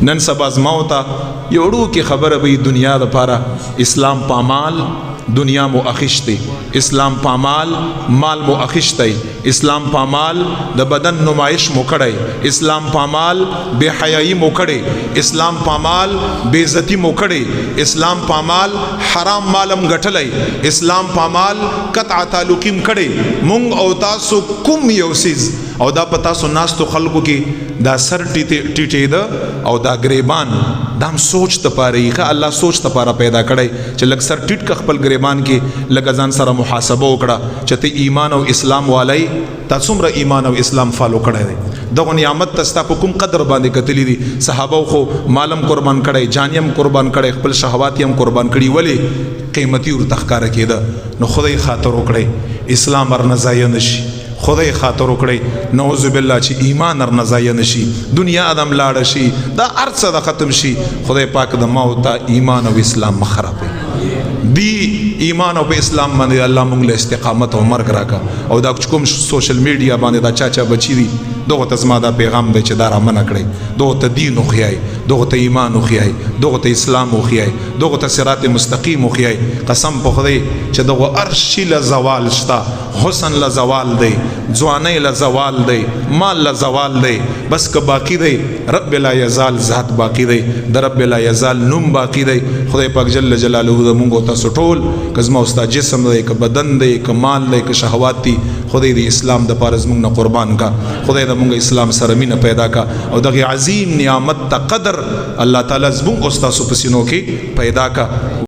نن سبا زماو ته یو وړوکې خبره به دنیا دپاره اسلام په عمال دنیا مو اخیستی، اسلام په عمال مال مو اخیستی، اسلام په عمال د بدن نمایش مو کړی، اسلام په عمال بے حیايي مو کړی، اسلام په عمال بے عزتی مو کړی، اسلام په عمال حرام مالم ګټلی، اسلام په عمال قطع تعلقیم کړی. مونږ او تاسو کوم یو سیز او دا پتا سو ناستو خلقو کې دا سر ټیټې ده او دا گریبان دام سوچ ته پاره یې الله سوچ ته پاره پیدا کړی چې لږ سر ټیټ ک خپل گریبان کې لږ ځان سره محاسبه وکړه چې ته ایمان او اسلام والای تا څومره ایمان او اسلام فالو کړی دی. دغه نعمت تستا په کوم قدر باندې کتلی دي. صحابه خو مالم قربان کړی، جانیم قربان کړی، خپل شهوات هم قربان کړی، ولی قیمتي ور تخکار کېده. نو خدای خاطر وکړي اسلام ور نزای نشي، خدای خاطر وکړي نعوذ بالله چې ایمان ار نزای نشي، دنیا ادم لاړ شي، دا ارڅ د ختم شي. خدای پاک د موت ایمان او اسلام مخرب دی ایمان او په اسلام باندې الله موږ له استقامت او مرګ راکا. او دا کوم سوشل میډیا باندې دا چاچا بچی دي دغه ته زما دا پیغام دی چې دا را منع کړي، دغه ته دین وخیای، دغه ته ایمان وخیای، دغه ته اسلام وخیای، دغه ته صراط مستقیم وخیای. قسم په خدای چې دغه ارشی له زوال شتا، حسن له زوال دی، ځواني له زوال دی، مال له زوال دی، بس که باقی دی رب لا یزال ذات باقی دی، د رب لا یزال نوم باقی دی. خدای پاک جل جلاله د مونږ ته سټول کزما استاد جسم دی، که بدن دی، که مال دی، که شهوات دی، خدای دی اسلام د پاره زمونږ نه قربان کا. خدای د مونږ اسلام سره مینه پیدا کا او دغه عظیم نعمت ته قدر الله تعالی زمونږ استاد په سینو کې پیدا کا.